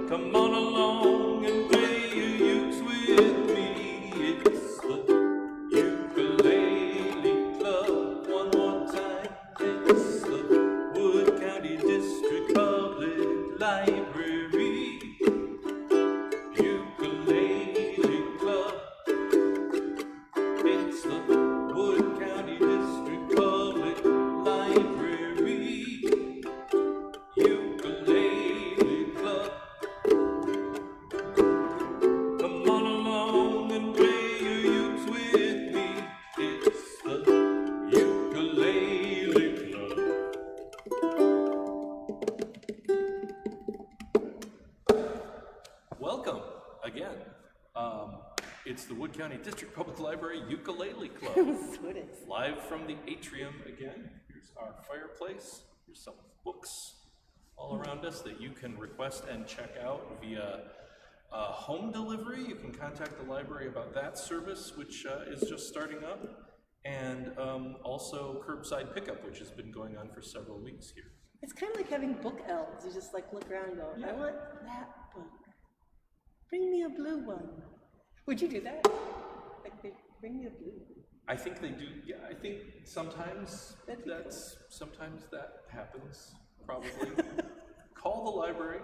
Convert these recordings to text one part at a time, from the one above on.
Come on along and play your ukes with me. It's the Ukulele Club. One more time. It's the Wood County District Public Library. Ukulele Club. It's the Wood County District Public Library. Ukulele Club. Come on along and play your ukes with me. It's the Ukulele Club. Welcome again. It's the Wood County District Public Library Ukulele Club. That's what it is. Live from the atrium again. Here's our fireplace. Here's some books all around us that you can request and check out via home delivery. You can contact the library about that service, which is just starting up, and also curbside pickup, which has been going on for several weeks here. It's kind of like having book elves. You just like look around and go, I want that book. Bring me a blue one. Would you do that? Like, they bring me a blue one. I think they do. Yeah, I think sometimes Sometimes that happens. Probably. Call the library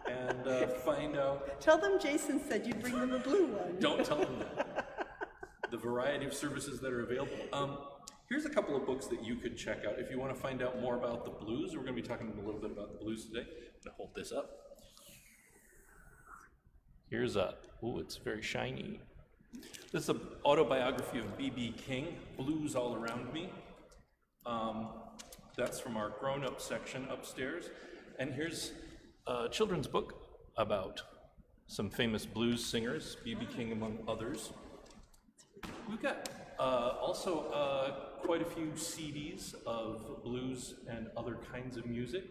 and find out. Tell them Jason said you'd bring them a blue one. Don't tell them that. The variety of services that are available. Here's a couple of books that you could check out if you want to find out more about the blues. We're going to be talking a little bit about the blues today. I'm going to hold this up. Here's it's very shiny. This is an autobiography of B.B. King, Blues All Around Me. That's from our grown-up section upstairs. And here's a children's book about some famous blues singers, B.B. King among others. We've got also quite a few CDs of blues and other kinds of music.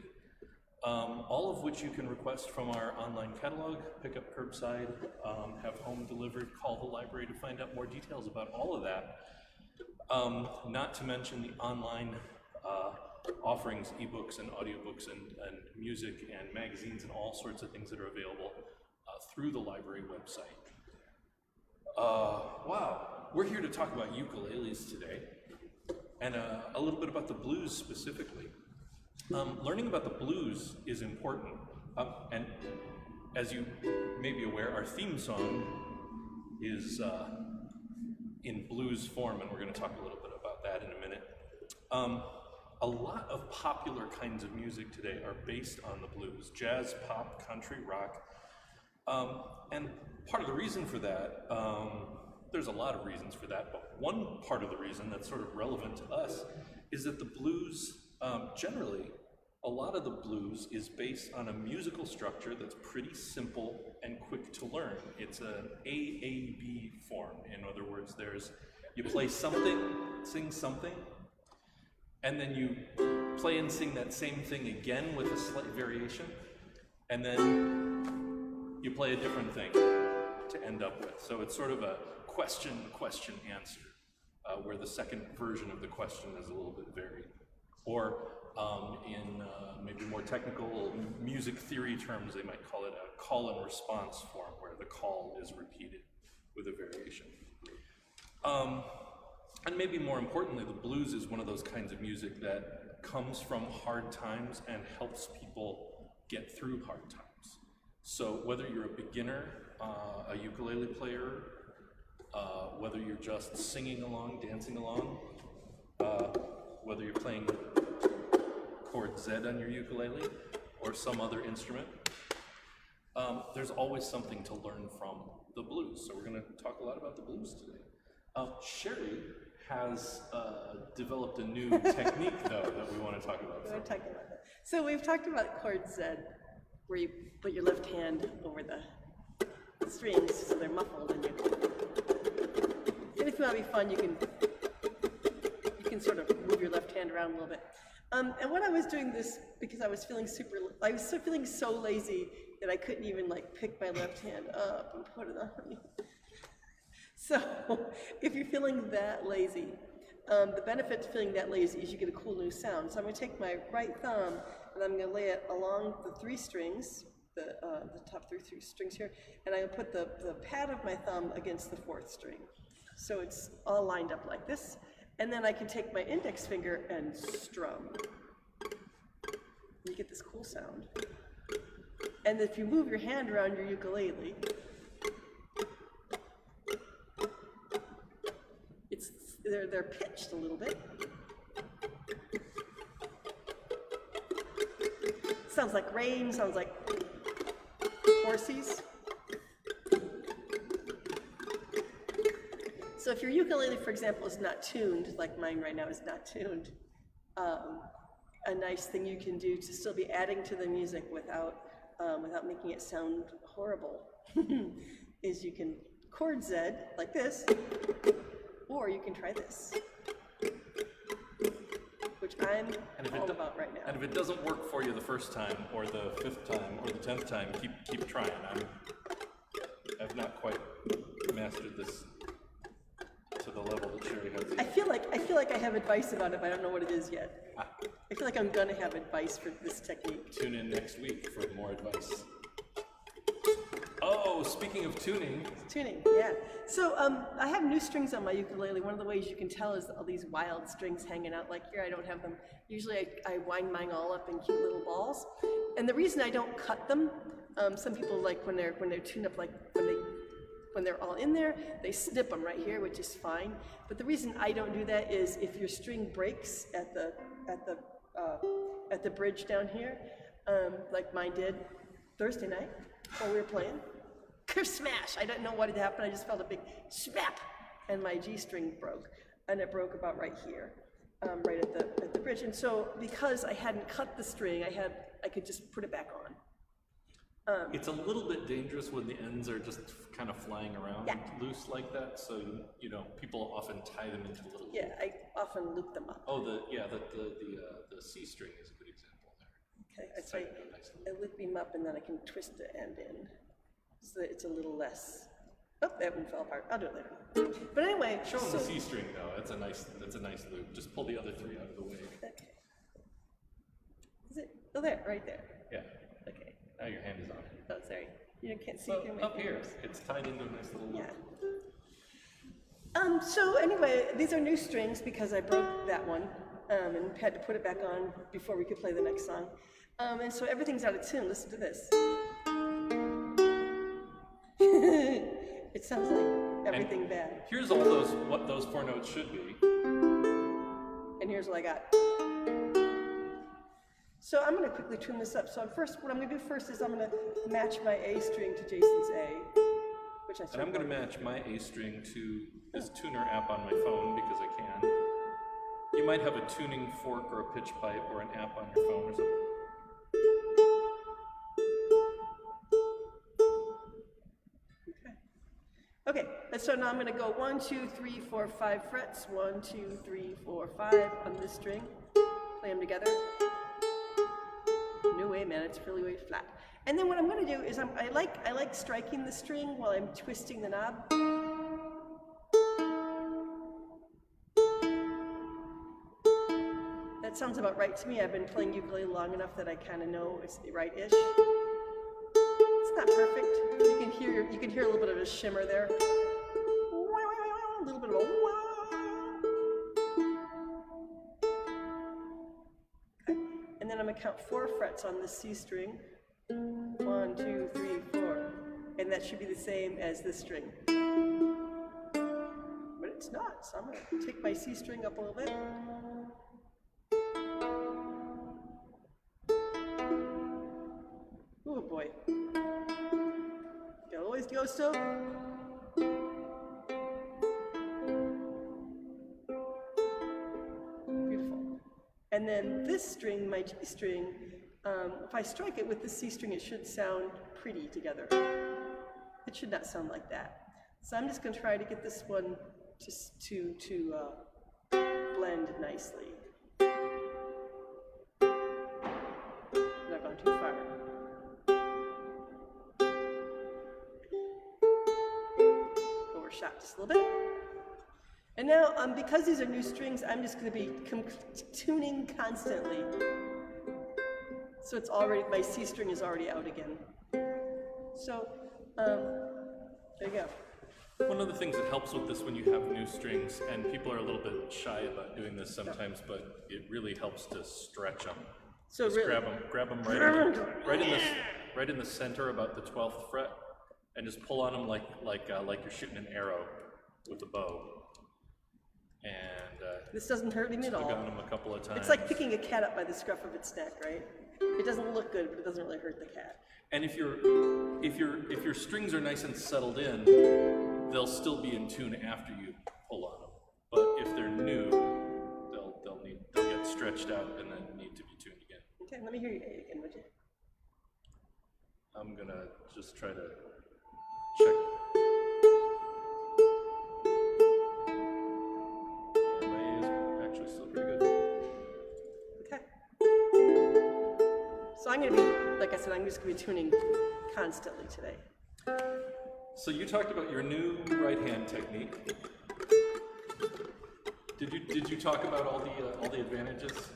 All of which you can request from our online catalog, pick up curbside, have home delivered, call the library to find out more details about all of that. Not to mention the online offerings, ebooks and audiobooks and music and magazines and all sorts of things that are available through the library website. Wow, we're here to talk about ukuleles today and a little bit about the blues specifically. Learning about the blues is important, and as you may be aware, our theme song is in blues form, and we're going to talk a little bit about that in a minute. A lot of popular kinds of music today are based on the blues: jazz, pop, country, rock, and part of the reason for that, there's a lot of reasons for that, but one part of the reason that's sort of relevant to us is that the blues, generally, a lot of the blues is based on a musical structure that's pretty simple and quick to learn. It's an AAB form. In other words, you play something, sing something, and then you play and sing that same thing again with a slight variation, and then you play a different thing to end up with. So it's sort of a question, answer, where the second version of the question is a little bit varied. Or in maybe more technical music theory terms, they might call it a call and response form, where the call is repeated with a variation. And maybe more importantly, the blues is one of those kinds of music that comes from hard times and helps people get through hard times. So whether you're a beginner, a ukulele player, whether you're just singing along, dancing along, whether you're playing chord Z on your ukulele or some other instrument, there's always something to learn from the blues. So we're going to talk a lot about the blues today. Sheri has developed a new technique, though, that we want to talk about. We're talking about that. So we've talked about chord Z, where you put your left hand over the strings so they're muffled, and if you want to be fun, you can sort of move your left hand around a little bit. And when I was doing this, because I was feeling so lazy that I couldn't even pick my left hand up and put it on. So if you're feeling that lazy, the benefit to feeling that lazy is you get a cool new sound. So I'm going to take my right thumb and I'm going to lay it along the three strings the top three strings here, and I put the pad of my thumb against the fourth string. So it's all lined up like this, and then I can take my index finger and strum. You get this cool sound. And if you move your hand around your ukulele, they're pitched a little bit. Sounds like rain, sounds like horses. So if your ukulele, for example, is not tuned, like mine right now is not tuned, a nice thing you can do to still be adding to the music without making it sound horrible is you can chord Z like this, or you can try this, which I'm all about right now. And if it doesn't work for you the first time, or the 5th time, or the 10th time, keep trying. I've not quite mastered this to the level that Sheri has. I feel like I have advice about it, but I don't know what it is yet. I feel like I'm gonna have advice for this technique. Tune in next week for more advice. Oh, speaking of tuning. Tuning, yeah. So I have new strings on my ukulele. One of the ways you can tell is all these wild strings hanging out. Like here, I don't have them. Usually I wind mine all up in cute little balls. And the reason I don't cut them, some people like when they're tuned up, like when they're all in there, they snip them right here, which is fine. But the reason I don't do that is if your string breaks at the bridge down here, like mine did Thursday night while we were playing. Smash! I didn't know what had happened. I just felt a big snap, and my G string broke, and it broke about right here, right at the bridge. And so because I hadn't cut the string, I could just put it back on. It's a little bit dangerous when the ends are just kind of flying around loose like that. So people often tie them into little. Yeah, I often loop them up. Oh, the C string is a good example there. Okay, so I loop them up, and then I can twist the end in, so that it's a little less. Oh, that one fell apart. I'll do it later. But anyway, show them the C string though. That's a nice loop. Just pull the other 3 out of the way. Okay. Is it? Oh, there, right there. Yeah. Okay. Now your hand is on it. Oh, sorry. You can't see through my up fingers. here, it's tied into a nice little loop. Yeah. So anyway, these are new strings because I broke that one and had to put it back on before we could play the next song. And so everything's out of tune. Listen to this. It sounds like everything bad. Here's all what those 4 notes should be. And here's what I got. So I'm going to quickly tune this up. So what I'm going to do first is I'm going to match my A string to Jason's A, which I started. And I'm going to match my A string to this tuner app on my phone because I can. You might have a tuning fork or a pitch pipe or an app on your phone or something. Okay, and so now I'm going to go 1, 2, 3, 4, 5 frets. 1, 2, 3, 4, 5 on this string. Play them together. No way, man, it's really flat. And then what I'm going to do is I like striking the string while I'm twisting the knob. That sounds about right to me. I've been playing ukulele long enough that I kind of know it's right-ish. It's not perfect. You can hear a little bit of a shimmer there. A little bit of a okay. And then I'm gonna count 4 frets on the C string. 1, 2, 3, 4. And that should be the same as this string. But it's not, so I'm gonna take my C string up a little bit. Oh boy. Got a ways to go still. Beautiful. And then this string, my G string, if I strike it with the C string, it should sound pretty together. It should not sound like that. So I'm just going to try to get this one just to blend nicely. I've gone too far. Overshot just a little bit. And now, because these are new strings, I'm just going to be tuning constantly. So it's already, my C string is already out again. So, there you go. One of the things that helps with this when you have new strings, and people are a little bit shy about doing this sometimes, but it really helps to stretch them. So Just really, grab them right in the center, about the 12th fret, and just pull on them like you're shooting an arrow with a bow. And this doesn't hurt him at all. tug on them a couple of times. It's like picking a cat up by the scruff of its neck, right? It doesn't look good, but it doesn't really hurt the cat. And if your strings are nice and settled in, they'll still be in tune after you pull on them. But if they're new, they'll get stretched out and then need to be tuned again. Okay, let me hear you A again, would you? I'm gonna just try to check. Yeah, my A is actually still pretty good. Okay. So I'm gonna be, like I said, I'm just gonna be tuning constantly today. So you talked about your new right hand technique. Did you talk about all the advantages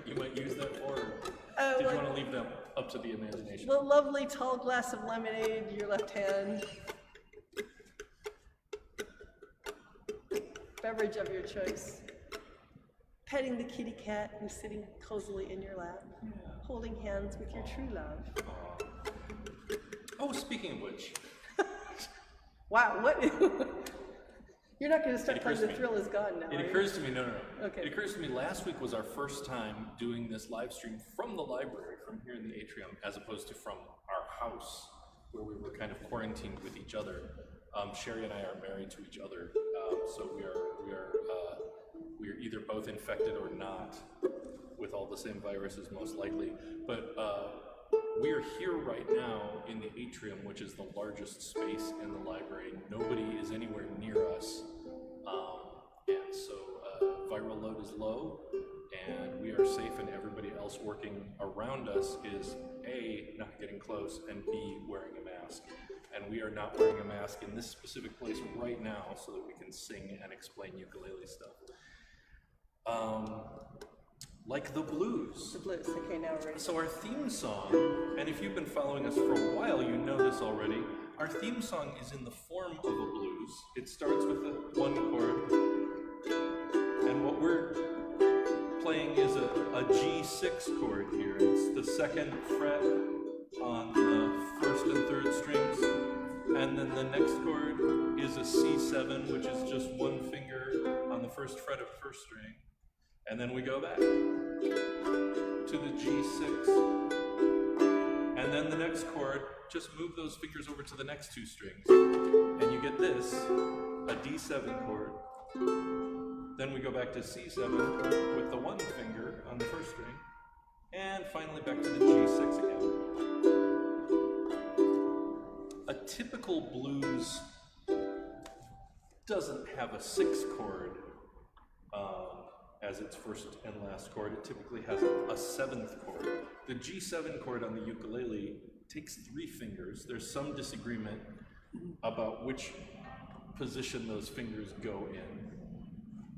you might use that for? Or did you want to leave them up to the imagination? The lovely tall glass of lemonade, your left hand. Beverage of your choice. Petting the kitty cat who's sitting cozily in your lap. Yeah. Holding hands with your true love. Oh, speaking of which. Wow, what? You're not going to start playing The Thrill Is Gone now, It occurs to me, no. Okay. It occurs to me last week was our first time doing this live stream from the library, from here in the atrium, as opposed to from our house, where we were kind of quarantined with each other. Sheri and I are married to each other, so we are either both infected or not with all the same viruses, most likely. But we are here right now in the atrium, which is the largest space in the library. Nobody is anywhere near us, and so viral load is low, and we are safe, and everybody else working around us is A, not getting close, and B, wearing a mask. And we are not wearing a mask in this specific place right now so that we can sing and explain ukulele stuff. Like the blues. The blues, okay, now we're ready. So our theme song, and if you've been following us for a while, you know this already. Our theme song is in the form of a blues. It starts with the one chord, and what we're playing is a G6 chord here. It's the second fret on the first and third strings, and then the next chord is a C7, which is just one finger on the first fret of first string. And then we go back to the G6. And then the next chord, just move those fingers over to the next two strings. And you get this, a D7 chord. Then we go back to C7 with the one finger on the first string. And finally back to the G6 again. A typical blues doesn't have a 6 chord as its first and last chord. It typically has a 7th chord. The G7 chord on the ukulele takes 3 fingers. There's some disagreement about which position those fingers go in.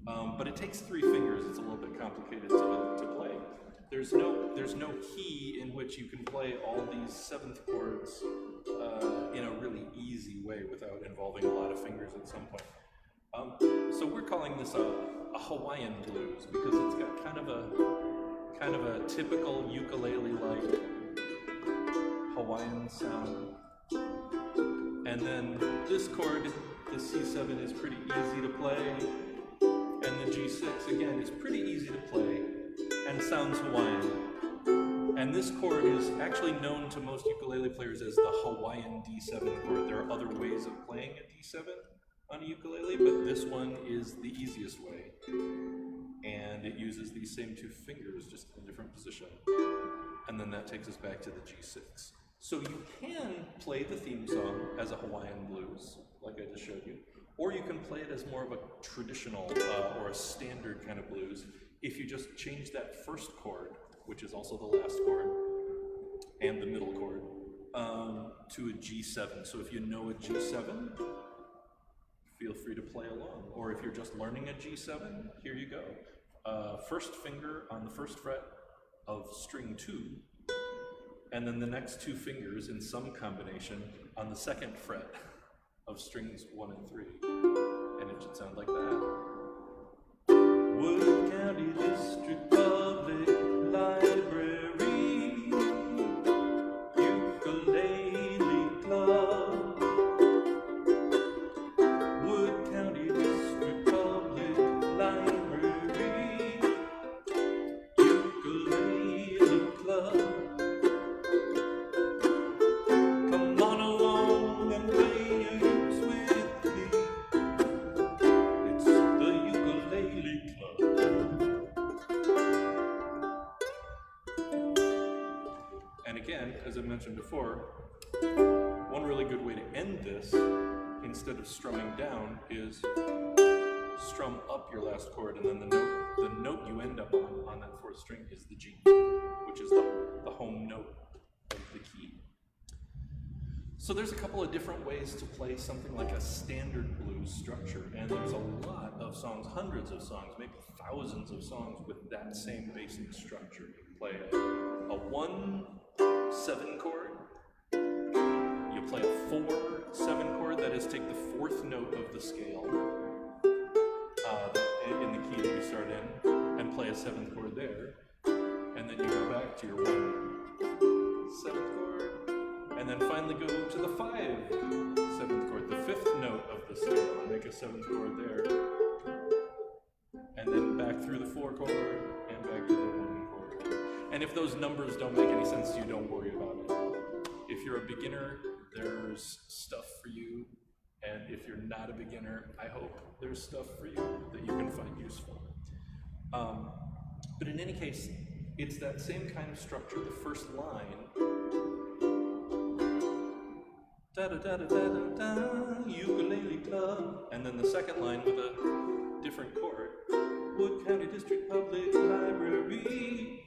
But it takes 3 fingers. It's a little bit complicated to play. There's no key in which you can play all these 7th chords in a really easy way without involving a lot of fingers at some point. So we're calling this a Hawaiian blues because it's got kind of a typical ukulele-like Hawaiian sound. And then this chord, the C7, is pretty easy to play, and the G6 again is pretty easy to play and sounds Hawaiian. And this chord is actually known to most ukulele players as the Hawaiian D7 chord. There are other ways of playing a D7 on a ukulele, but this one is the easiest way. And it uses these same 2 fingers, just in a different position. And then that takes us back to the G6. So you can play the theme song as a Hawaiian blues, like I just showed you, or you can play it as more of a traditional or a standard kind of blues if you just change that first chord, which is also the last chord, and the middle chord, to a G7. So if you know a G7, feel free to play along. Or if you're just learning a G7, here you go. First finger on the first fret of string 2, and then the next two fingers in some combination on the second fret of strings 1 and 3. And it should sound like that. Wood County District Public Library, Ukulele Club. Wood County District Public Library, Ukulele Club. Come on along and play your ukulele with me. It's the Ukulele Club. And again, as I mentioned before, one really good way to end this, instead of strumming down, is strum up your last chord, and then the note you end up on that fourth string is the G, which is the home note of the key. So there's a couple of different ways to play something like a standard blues structure, and there's a lot of songs, hundreds of songs, maybe thousands of songs with that same basic structure. You can play a 1-7 chord, you play a 4-7 chord, that is, take the fourth note of the scale in the key that you start in, and play a 7th chord there, and then you go back to your 1-7th chord, and then finally go to the 5-7th chord, the 5th note of the scale, and make a 7th chord there, and then back through the 4 chord, and back to the 1 chord. And if those numbers don't make any sense to you, don't worry about it. If you're a beginner, there's stuff for you, and if you're not a beginner, I hope there's stuff for you that you can find useful. But in any case, it's that same kind of structure. The first line, da da da da da da da, Ukulele Club, and then the second line with a different chord, Wood County District Public Library,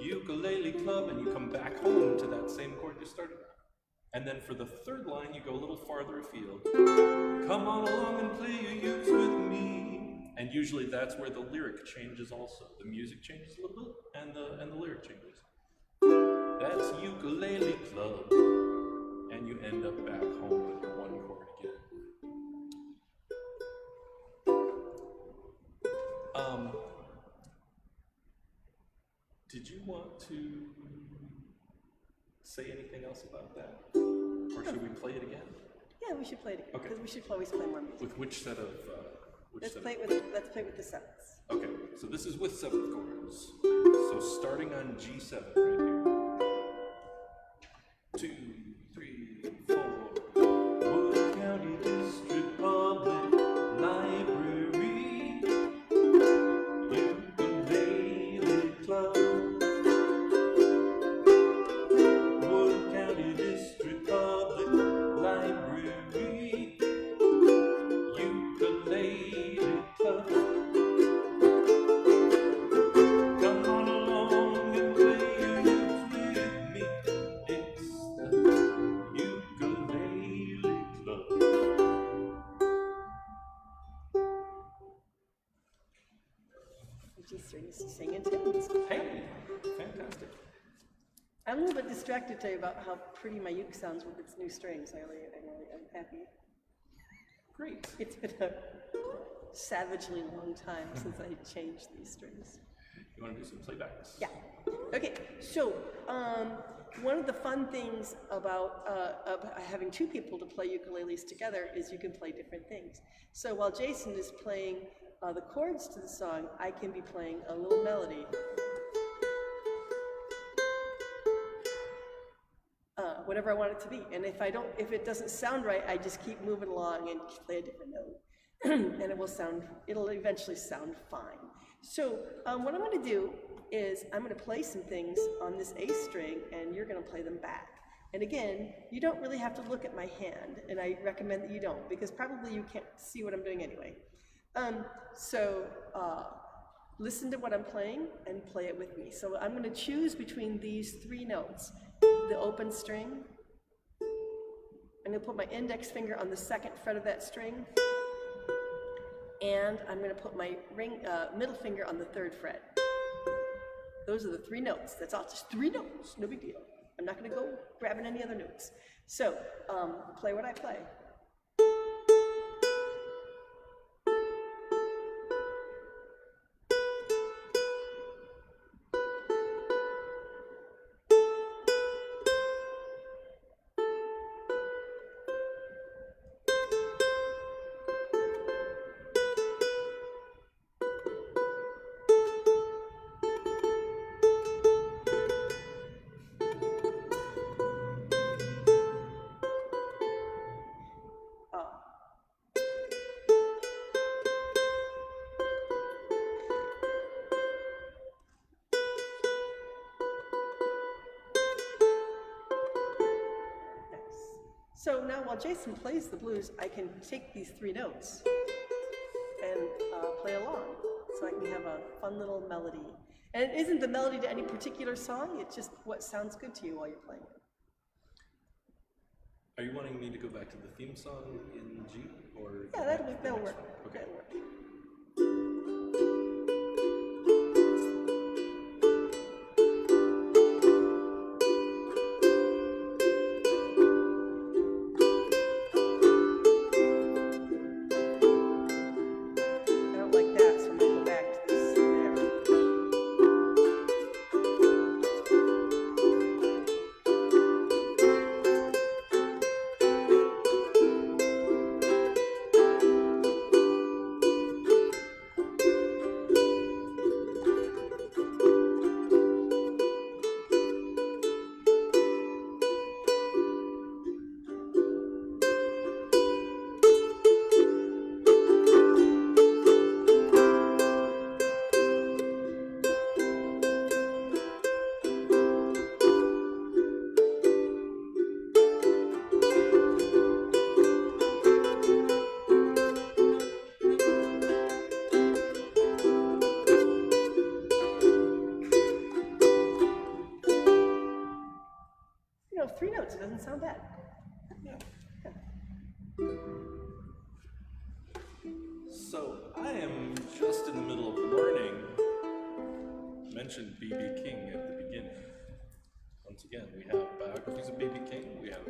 Ukulele Club, and you come back home to that same chord you started on. And then for the third line, you go a little farther afield. Come on along and play your uke with me. And usually that's where the lyric changes also. The music changes a little bit, and the lyric changes. That's Ukulele Club. And you end up back home with your 1 chord again. Did you want to say anything else about that? Or should we play it again? Yeah, we should play it again, Okay. because we should always play more music. With which set of... Let's play with the 7ths. Okay, so this is with 7th chords. So starting on G7 right here. 2, 3, 4. Wood County District Public Library, Ukulele Club. Wood County District Public Library, Ukulele Club. Come on along and play your uke with me. It's the Ukulele Club. G strings to sing in tunes. Hey, fantastic. I'm a little bit distracted to tell you about how pretty my uke sounds with its new strings. I'm happy. Great. It's been a savagely long time since I changed these strings. You want to do some playbacks? Yeah. Okay, so one of the fun things about having two people to play ukuleles together is you can play different things. So while Jason is playing the chords to the song, I can be playing a little melody. Whatever I want it to be. And if it doesn't sound right, I just keep moving along and play a different note. And it'll eventually sound fine. So what I'm going to do is I'm going to play some things on this A string, and you're going to play them back. And again, you don't really have to look at my hand, and I recommend that you don't, because probably you can't see what I'm doing anyway. Listen to what I'm playing and play it with me. So I'm going to choose between these 3 notes. The open string. I'm going to put my index finger on the 2nd fret of that string, and I'm going to put my middle finger on the 3rd fret. Those are the 3 notes. That's all, just 3 notes, no big deal. I'm not gonna go grabbing any other notes. So, play what I play. So now while Jason plays the blues, I can take these 3 notes and play along. So I can have a fun little melody. And it isn't the melody to any particular song, it's just what sounds good to you while you're playing it. Are you wanting me to go back to the theme song in G? Or yeah, that'll work. Okay. That'll work. You know, 3 notes, it doesn't sound bad. Yeah. So I am just in the middle of learning. I mentioned B.B. King at the beginning. Once again, we have biographies of B.B. King, we have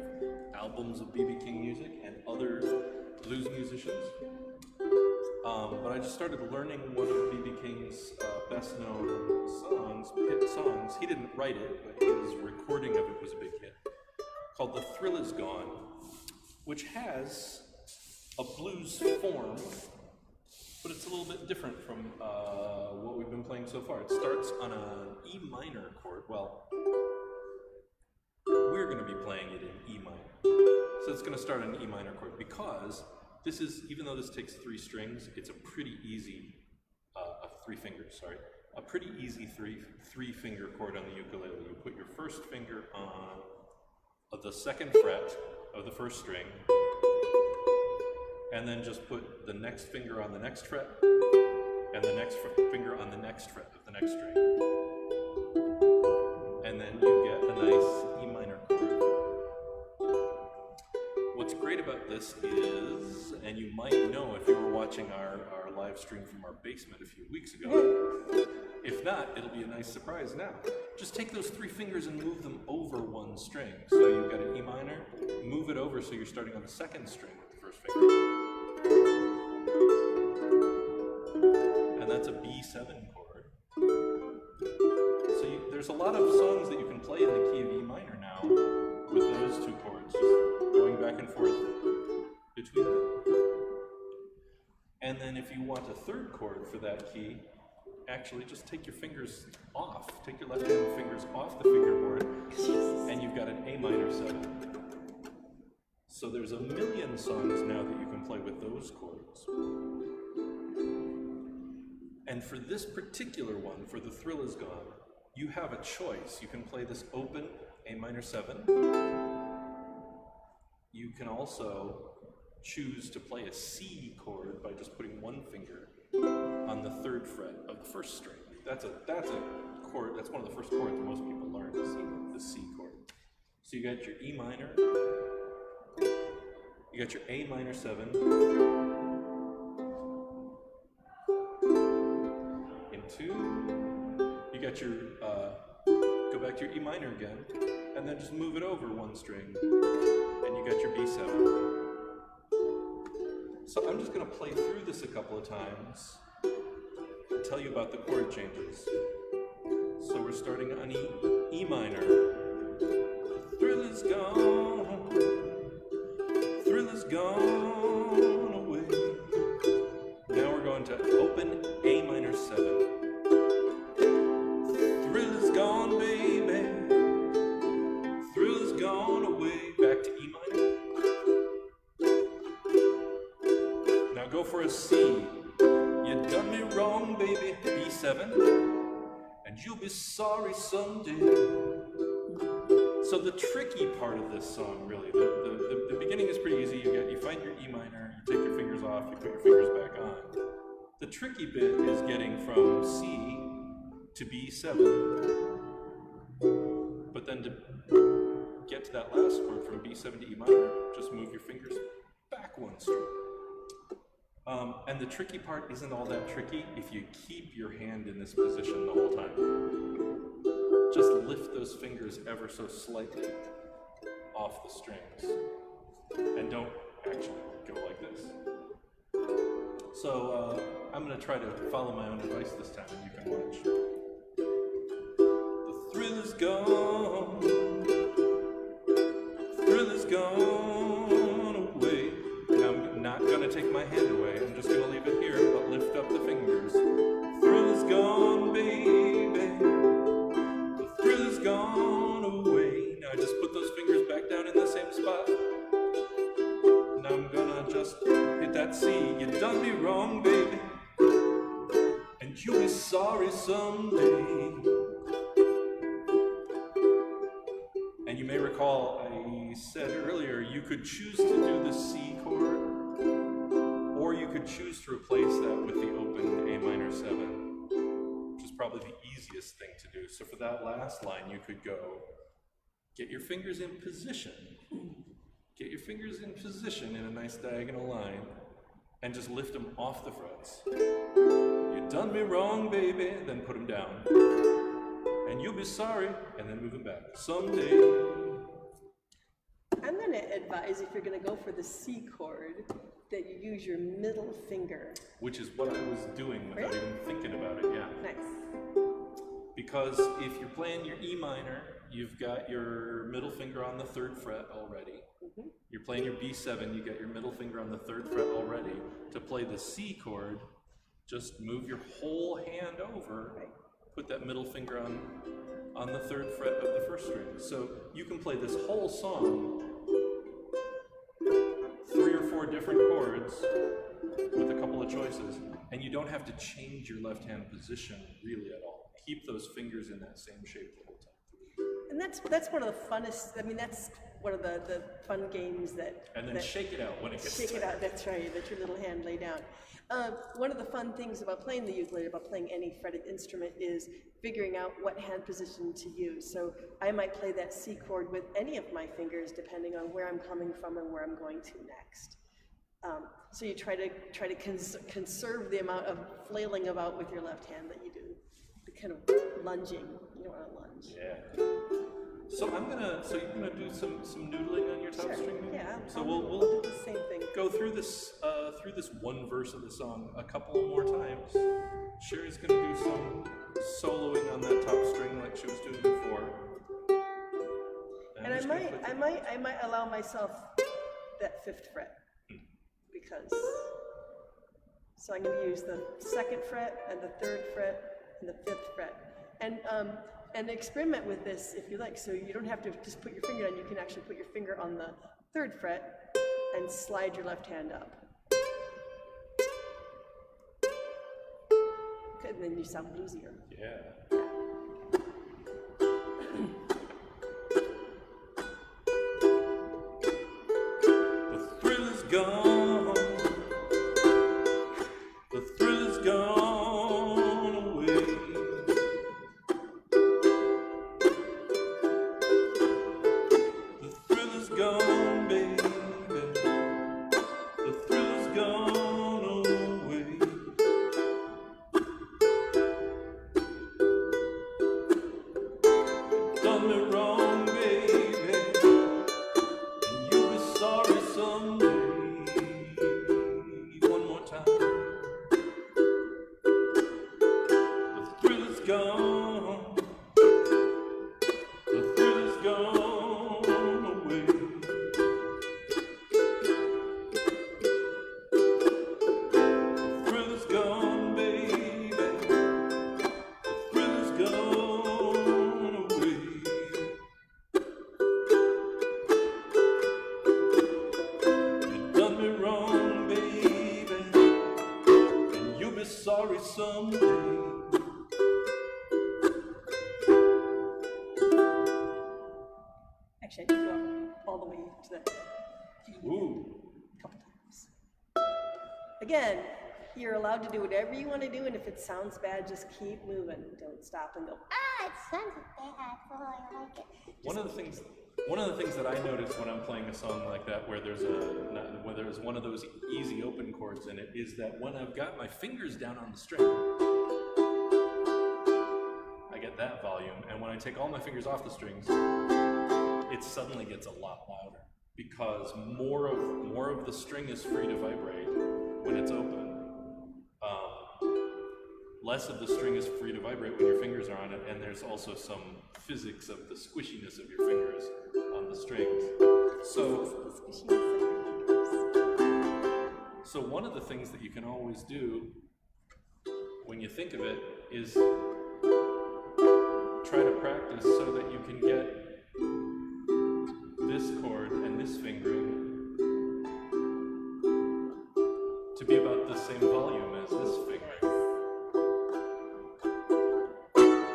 albums of B.B. King music and other blues musicians. But I just started learning one of B.B. King's best-known hit songs. He didn't write it, but his recording of it was a big hit, called "The Thrill Is Gone," which has a blues form, but it's a little bit different from what we've been playing so far. It starts on an E minor chord. Well, we're going to be playing it in E minor. So it's going to start on an E minor chord because this is, even though this takes 3 strings, it's a pretty easy, 3 fingers, sorry. A pretty easy three finger chord on the ukulele. You put your first finger on the 2nd fret of the 1st string, and then just put the next finger on the next fret, and the next finger on the next fret of the next string. And then you get a nice E minor chord. What's great about this is, and you might know if you were watching our live stream from our basement a few weeks ago, if not, it'll be a nice surprise now. Just take those 3 fingers and move them over 1 string. So you've got an E minor, move it over so you're starting on the 2nd string with the 1st finger. And that's a B7 chord. So there's a lot of songs that you can play in the key of E minor now with those 2 chords, just going back and forth between them. And then if you want a 3rd chord for that key, actually just take your fingers off, take your left hand fingers off the fingerboard, and you've got an A minor 7. So there's a million songs now that you can play with those chords. And for this particular one, for The Thrill Is Gone, you have a choice. You can play this open A minor 7. You can also choose to play a C chord by just putting 1 finger on the 3rd fret of the 1st string. That's a chord, that's one of the first chords that most people learn, the C chord. So you got your E minor, you got your A minor 7, in 2, you got your, go back to your E minor again, and then just move it over one string, and you got your B7. So I'm just going to play through this a couple of times and tell you about the chord changes. So we're starting on E minor. The thrill is gone, thrill is gone away. Now we're going to open A minor 7. Thrill is gone, baby, thrill is gone away. Back to E minor. Now go for a C. You done me wrong, baby, B7, and you'll be sorry someday. So the tricky part of this song, really, the beginning is pretty easy. You find your E minor, you take your fingers off, you put your fingers back on. The tricky bit is getting from C to B7, but then to get to that last chord from B7 to E minor, just move your fingers back one string. And the tricky part isn't all that tricky if you keep your hand in this position the whole time. Just lift those fingers ever so slightly off the strings. And don't actually go like this. So I'm going to try to follow my own advice this time, and you can watch. The thrill is gone. Thrill is gone away. I'm not going to take my hand away. I'm just going to leave it here, but lift up the fingers. Thrill is gone, baby. The thrill is gone away. Now I just put those fingers back down in the same spot. Now I'm going to just hit that C. You done me wrong, baby, and you'll be sorry someday. And you may recall I said earlier you could choose to do the C chord, or you could choose to replace that with the open A minor 7, which is probably the easiest thing to do. So for that last line, you could go, get your fingers in position. Get your fingers in position in a nice diagonal line, and just lift them off the frets. You done me wrong, baby, then put them down. And you'll be sorry, and then move them back. Someday. I'm going to advise, if you're going to go for the C chord, that you use your middle finger. Which is what I was doing without even thinking about it, yeah. Nice. Because if you're playing your E minor, you've got your middle finger on the 3rd fret already. Mm-hmm. You're playing your B7, you got your middle finger on the 3rd fret already. To play the C chord, just move your whole hand over, put that middle finger on the 3rd fret of the 1st string. So you can play this whole song 3 or 4 different chords with a couple of choices, and you don't have to change your left hand position really at all. Keep those fingers in that same shape the whole time. And that's one of the funnest, I mean, that's one of the fun games that... And then shake it out when it gets Shake tight. it out, that's right, let your little hand lay down. One of the fun things about playing the ukulele, about playing any fretted instrument, is figuring out what hand position to use. So I might play that C chord with any of my fingers, depending on where I'm coming from and where I'm going to next. So you try to conserve the amount of flailing about with your left hand that you do. The kind of lunging, you don't want to lunge. Yeah. So you're gonna do some noodling on your top string maybe? Yeah. So we'll do the same thing. Go through this one verse of the song a couple more times. Sheri's gonna do some soloing on that top string like she was doing before. And I might allow myself that 5th fret, because so I'm going to use the 2nd fret and the 3rd fret and the 5th fret, and experiment with this if you like. So you don't have to just put your finger down. You can actually put your finger on the 3rd fret and slide your left hand up. Okay, and then you sound bluesier. Yeah. The thrill is gone. The thrill is gone away. The thrill is gone, baby. The thrill is gone away. someday. Actually, I did go all the way to that Ooh. a couple times. Again, you're allowed to do whatever you want to do, and if it sounds bad, just keep moving. Don't stop and go, ah, it sounds bad. Oh, I like it. One of the things that I notice when I'm playing a song like that, where there's one of those easy open chords in it, is that when I've got my fingers down on the string, I get that volume, and when I take all my fingers off the strings, it suddenly gets a lot louder because more of the string is free to vibrate when it's open. Less of the string is free to vibrate when your fingers are on it, and there's also some physics of the squishiness of your fingers on the strings. So one of the things that you can always do when you think of it is try to practice so that you can get this chord and this fingering to be about the same volume as this fingering.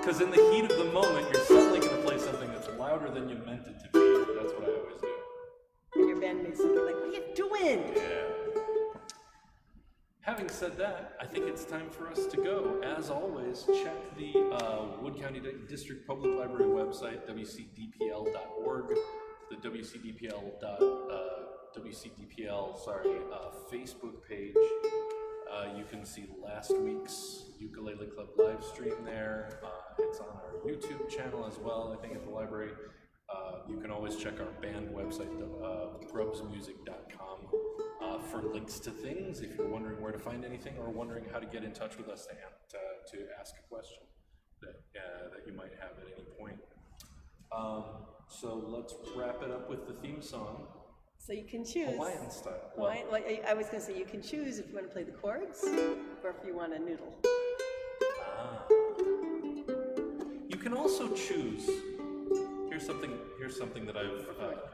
Because in the heat of the moment, you're suddenly going to play something that's louder than you meant it to be. That's what I always do. And your bandmates will be like, what are you doing? Yeah. Having said that, I think it's time for us to go. As always, check the Wood County District Public Library website, wcdpl.org, the WCDPL Facebook page. You can see last week's Ukulele Club live stream there. It's on our YouTube channel as well, I think, at the library. You can always check our band website, grubsmusic.com, for links to things if you're wondering where to find anything or wondering how to get in touch with us to ask a question that you might have at any point. So let's wrap it up with the theme song. So you can choose. Hawaiian style. Hawaiian, like I was going to say, you can choose if you want to play the chords or if you want to noodle. You can also choose. Here's something that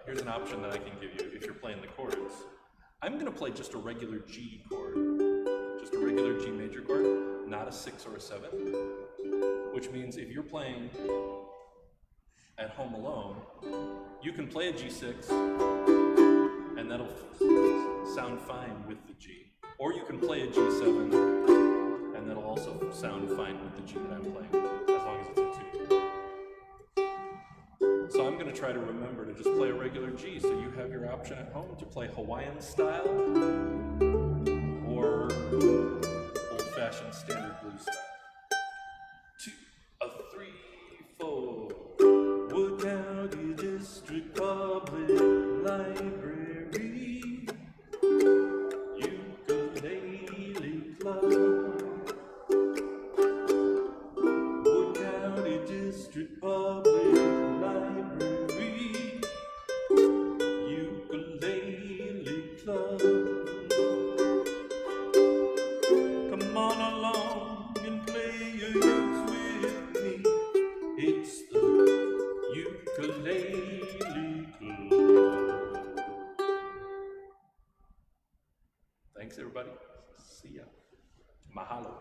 here's an option that I can give you if you're playing the chords. I'm going to play just a regular G chord, just a regular G major chord, not a 6 or a 7, which means if you're playing at home alone, you can play a G6 and that'll sound fine with the G. Or you can play a G7 and that'll also sound fine with the G that I'm playing, as long as it's a 2. So I'm going to try to remember to just play a regular G, so you have your option at home to play Hawaiian style or old-fashioned standard blues style. 2, 3, 4. Wood County District Public Library, Ukulele Club. Wood County District Public Library, Ukulele Club. Come on along and play your uke with me. It's the Ukulele Club. Thanks, everybody. See ya. Mahalo.